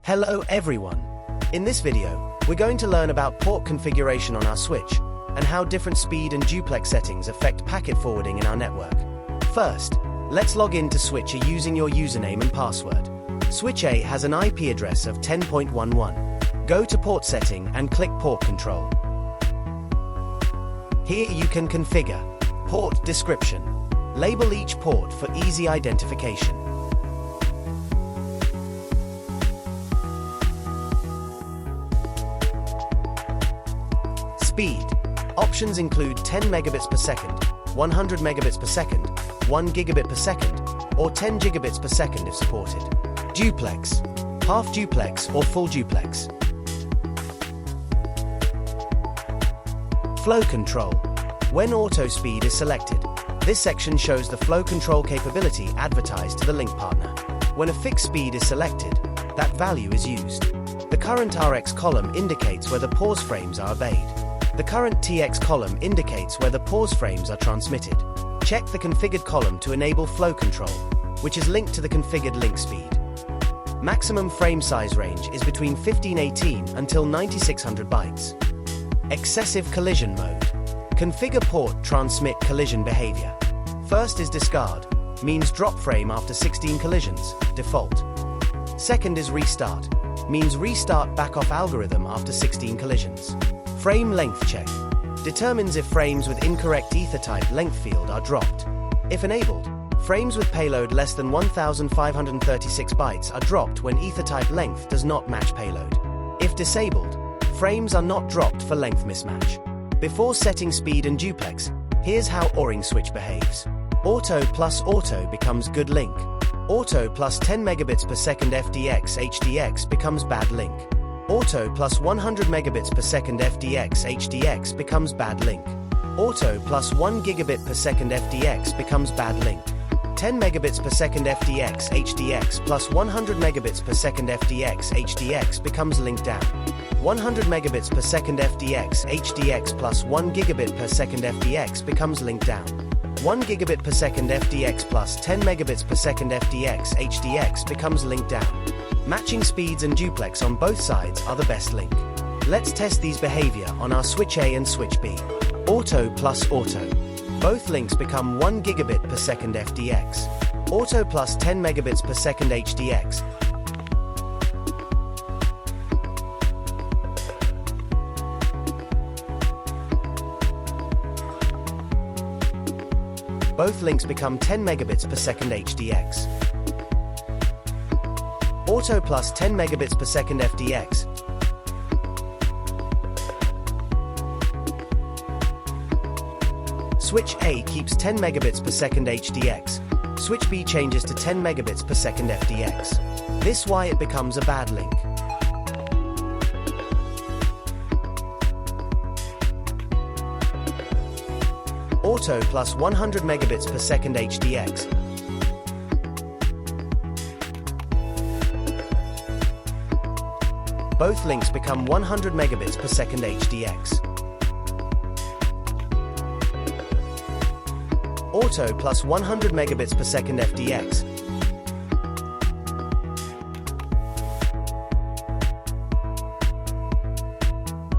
Hello everyone! In this video, we're going to learn about port configuration on our switch and how different speed and duplex settings affect packet forwarding in our network. First, let's log in to Switch A using your username and password. Switch A has an IP address of 10.11. Go to Port Setting and click Port Control. Here you can configure Port Description. Label each port for easy identification. Speed. Options include 10 megabits per second, 100 megabits per second, 1 gigabit per second, or 10 gigabits per second if supported. Duplex. Half duplex or full duplex. Flow control. When auto speed is selected, this section shows the flow control capability advertised to the link partner. When a fixed speed is selected, that value is used. The current RX column indicates whether pause frames are obeyed. The current TX column indicates whether pause frames are transmitted. Check the configured column to enable flow control, which is linked to the configured link speed. Maximum frame size range is between 1518 until 9600 bytes. Excessive collision mode. Configure port transmit collision behavior. First is discard, means drop frame after 16 collisions, default. Second is restart, means restart back-off algorithm after 16 collisions. Frame length check. Determines if frames with incorrect ether type length field are dropped. If enabled, frames with payload less than 1536 bytes are dropped when ether type length does not match payload. If disabled, frames are not dropped for length mismatch. Before setting speed and duplex, here's how O-ring switch behaves. Auto plus auto becomes good link. Auto plus 10 megabits per second FDX HDX becomes bad link. Auto plus 100 megabits per second FDX HDX becomes bad link. Auto plus 1 gigabit per second FDX becomes bad link. 10 megabits per second FDX HDX plus 100 megabits per second FDX HDX becomes link down. 100 megabits per second FDX HDX plus 1 gigabit per second FDX becomes link down. 1 gigabit per second FDX plus 10 megabits per second FDX HDX becomes link down. Matching speeds and duplex on both sides are the best link. Let's test these behavior on our Switch A and Switch B. Auto plus auto. Both links become 1 gigabit per second FDX. Auto plus 10 megabits per second HDX. Both links become 10 megabits per second HDX. Auto plus 10 megabits per second FDX. Switch A keeps 10 megabits per second HDX. Switch B changes to 10 megabits per second FDX. This why it becomes a bad link. Auto plus 100 megabits per second HDX. Both links become 100 megabits per second HDX. Auto plus 100 megabits per second FDX.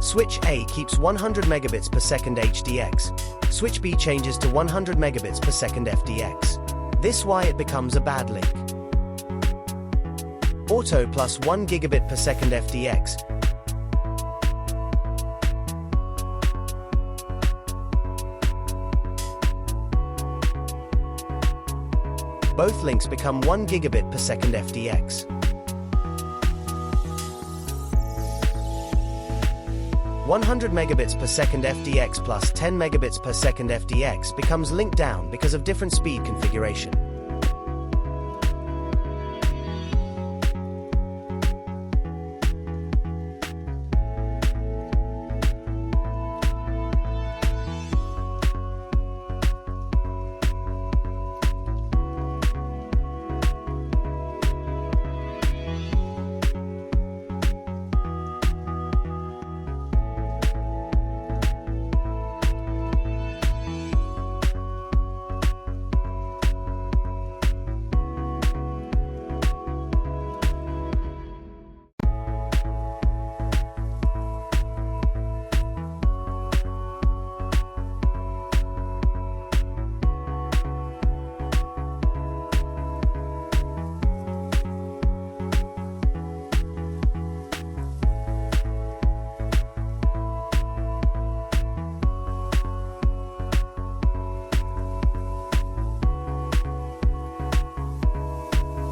Switch A keeps 100 megabits per second HDX. Switch B changes to 100 megabits per second FDX. This why it becomes a bad link. Auto plus 1 gigabit per second FDX. Both links become 1 gigabit per second FDX. (100 megabits per second FDX plus 10 megabits per second FDX becomes link down because of different speed configuration.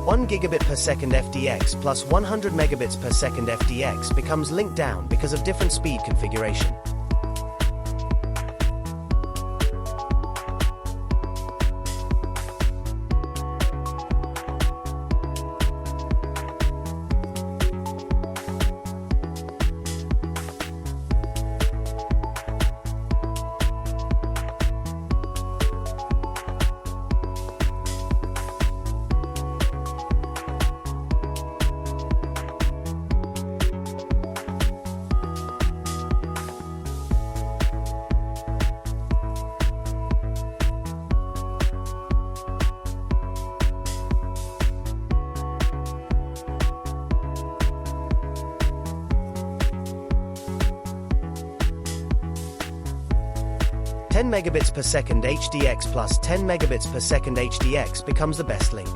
1 gigabit per second FDX plus 100 megabits per second FDX becomes link down because of different speed configuration. Ten megabits per second HDX plus 10 megabits per second HDX becomes the best link.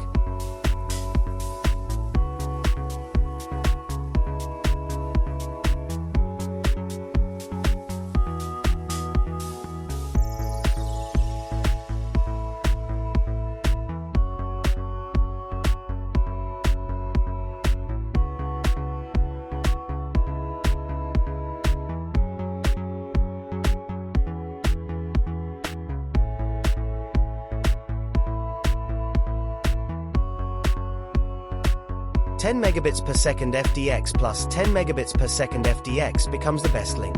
Ten megabits per second FDX plus 10 megabits per second FDX becomes the best link.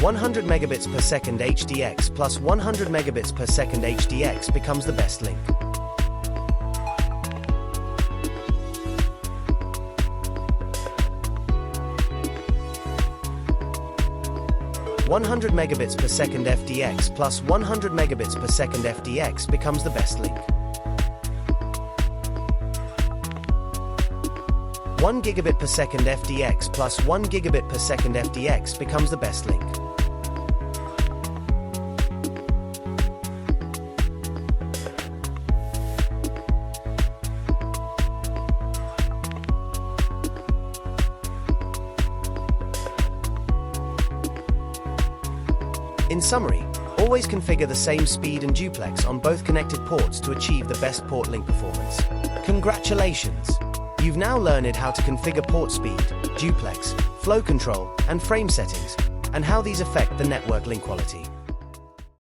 One 100 megabits per second HDX plus 100 megabits per second HDX becomes the best link. One 100 megabits per second FDX plus 100 megabits per second FDX becomes the best link. 1 gigabit per second FDX plus 1 gigabit per second FDX becomes the best link. In summary, always configure the same speed and duplex on both connected ports to achieve the best port link performance. Congratulations! You've now learned how to configure port speed, duplex, flow control, and frame settings, and how these affect the network link quality.